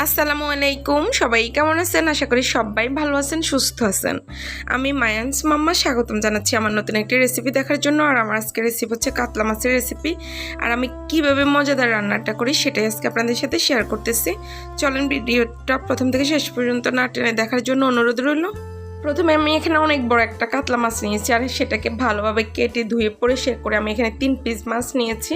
আসসালামু আলাইকুম, সবাই কেমন আছেন? আশা করি সবাই ভালো আছেন, সুস্থ আছেন। আমি মায়ানস মাম্মা স্বাগতম জানাচ্ছি আমার নতুন একটি রেসিপি দেখার জন্য। আর আমার আজকের রেসিপি হচ্ছে কাতলা মাছের রেসিপি। আর আমি কিভাবে মজাদার রান্নাটা করি সেটাই আজকে আপনাদের সাথে শেয়ার করতেছি। চলেন ভিডিওটা প্রথম থেকে শেষ পর্যন্ত না টেনে দেখার জন্য অনুরোধ রইল। প্রথমে আমি এখানে অনেক বড় একটা কাতলা মাছ নিয়েছি, আর সেটাকে ভালোভাবে কেটে ধুয়ে পরিষ্কার করে আমি এখানে 3 পিস মাছ নিয়েছি।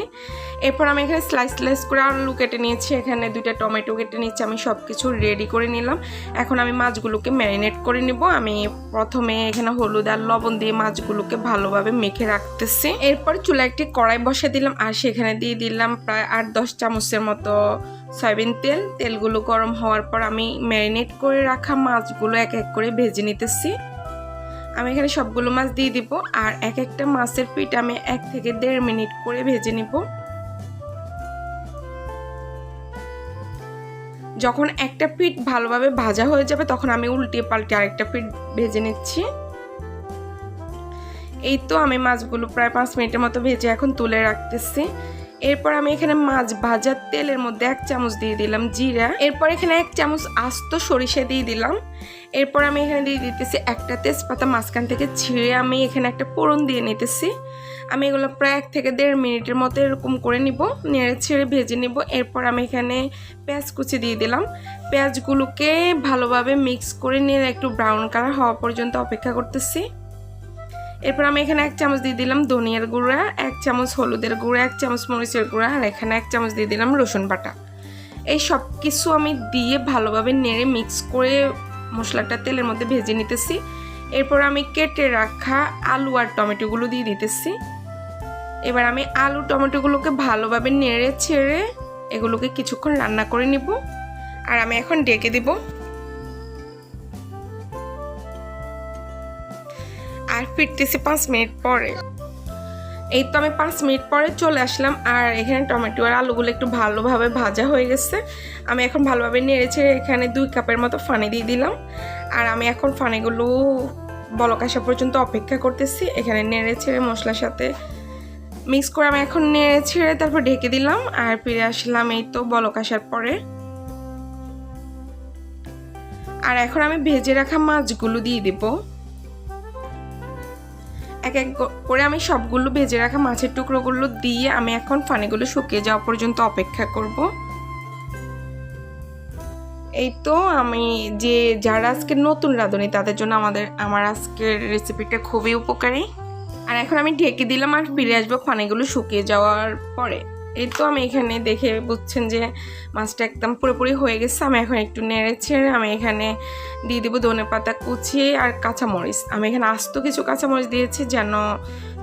এরপর আমি এখানে স্লাইস করে আলু কেটে নিয়েছি, এখানে 2টা টমেটো কেটে নিয়েছি। আমি সব কিছু রেডি করে নিলাম। এখন আমি মাছগুলোকে ম্যারিনেট করে নিব। আমি প্রথমে এখানে হলুদ আর লবণ দিয়ে মাছগুলোকে ভালোভাবে মেখে রাখতেছি। এরপর চুলায় একটি কড়াই বসে দিলাম, আর সেখানে দিয়ে দিলাম প্রায় 8-10 চামচের মতো সয়াবিন তেল। তেলগুলো গরম হওয়ার পর আমি ম্যারিনেট করে রাখা মাছগুলো এক এক করে ভেজে নিতেছি। আমি এখানে সবগুলো মাছ দিয়ে দিব, আর এক একটা মাছের পিঠ আমি 1 থেকে 1.5 মিনিট করে ভেজে নিব। যখন একটা পিঠ ভালোভাবে ভাজা হয়ে যাবে তখন আমি উল্টিয়ে পাল্টে আরেকটা পিঠ ভেজে নিচ্ছি। এই তো আমি মাছগুলো প্রায় 5 মিনিটের মতো ভেজে এখন তুলে রাখতেছি। এরপর আমি এখানে মাছ ভাজার তেলের মধ্যে 1 চামচ দিয়ে দিলাম জিরা। এরপর এখানে 1 চামচ আস্ত সরিষা দিয়ে দিলাম। এরপর আমি এখানে দিয়ে দিতেছি একটা তেজপাতা মাঝখান থেকে ছিঁড়ে আমি এখানে একটা ফোড়ন দিয়ে নিতেছি। আমি এগুলো প্রায় 1 থেকে 1.5 মিনিটের মতো এরকম করে নিব, নেড়ে ছেড়ে ভেজে নিব। এরপর আমি এখানে পেঁয়াজ কুচি দিয়ে দিলাম। পেঁয়াজগুলোকে ভালোভাবে মিক্স করে নিয়ে একটু ব্রাউন কালার হওয়া পর্যন্ত অপেক্ষা করতেছি। এরপর আমি এখানে 1 চামচ দিয়ে দিলাম ধনিয়ার গুঁড়া, 1 চামচ হলুদের গুঁড়া, 1 চামচ মরিচের গুঁড়া, আর এখানে 1 চামচ দিয়ে দিলাম রসুন বাটা। এই সব কিছু আমি দিয়ে ভালোভাবে নেড়ে মিক্স করে মশলাটা তেলের মধ্যে ভেজে নিতেছি। এরপর আমি কেটে রাখা আলু আর টমেটোগুলো দিয়ে দিতেছি। এবার আমি আলু টমেটোগুলোকে ভালোভাবে নেড়ে ছেড়ে এগুলোকে কিছুক্ষণ রান্না করে নিব। আর আমি এখন ঢেকে দিব। আর ফিরতেছি 5 মিনিট পরে। এই তো আমি 5 মিনিট পরে চলে আসলাম, আর এখানে টমেটো আর আলুগুলো একটু ভালোভাবে ভাজা হয়ে গেছে। আমি এখন ভালোভাবে নেড়েছে এখানে 2 কাপের মতো পানি দিয়ে দিলাম। আর আমি এখন পানিগুলো বলক আসা পর্যন্ত অপেক্ষা করতেছি। এখানে নেড়ে ছেড়ে মশলার সাথে মিক্স করে আমি এখন নেড়ে ছেড়ে তারপর ঢেকে দিলাম। আর ফিরে আসলাম এই তো বলক আসার পরে। আর এখন আমি ভেজে রাখা মাছগুলো দিয়ে দিব। এক এক করে আমি সবগুলো ভেজে রাখা মাছের টুকরোগুলো দিয়ে আমি এখন পানিগুলো শুকিয়ে যাওয়া পর্যন্ত অপেক্ষা করব। এই তো আমি যারা আজকে নতুন রাঁধুনি তাদের জন্য আমার আজকের রেসিপিটা খুবই উপকারী। আর এখন আমি ঢেকে দিলাম, আর ফিরে আসবো পানিগুলো শুকিয়ে যাওয়ার পরে। এই তো আমি এখানে দেখে বুঝছেন যে মাছটা একদম পুরোপুরি হয়ে গেছে। আমি এখন একটু নেড়ে ছেড়ে আমি এখানে দিয়ে দেবো ধনেপাতা কুচিয়ে আর কাঁচামরিচ। আমি এখানে আস্ত কিছু কাঁচামরিচ দিয়েছি যেন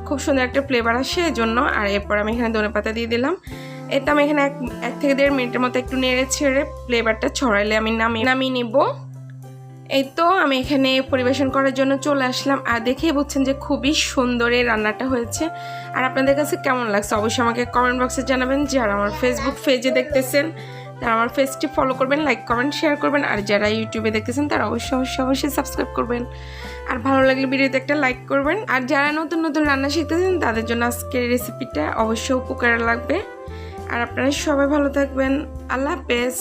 খুব সুন্দর একটা ফ্লেভার আসে এজন্য। আর এরপর আমি এখানে ধনেপাতা দিয়ে দিলাম। এটা আমি এখানে 1 থেকে 1.5 মিনিটের মতো একটু নেড়ে ছেড়ে ফ্লেভারটা ছড়াইলে আমি নামিয়ে নিব। এই তো আমি এখানে পরিবেশন করার জন্য চলে আসলাম। আর দেখেই বুঝছেন যে খুবই সুন্দর এই রান্নাটা হয়েছে। আর আপনাদের কাছে কেমন লাগছে অবশ্যই আমাকে কমেন্ট বক্সে জানাবেন। যারা আমার ফেসবুক পেজে দেখতেছেন তারা আমার পেজটি ফলো করবেন, লাইক কমেন্ট শেয়ার করবেন। আর যারা ইউটিউবে দেখতেছেন তারা অবশ্যই সাবস্ক্রাইব করবেন। আর ভালো লাগলে ভিডিওতে একটা লাইক করবেন। আর যারা নতুন রান্না শিখতেছেন তাদের জন্য আজকের রেসিপিটা অবশ্যই উপকারে লাগবে। আর আপনারা সবাই ভালো থাকবেন। আল্লাহ হাফেজ।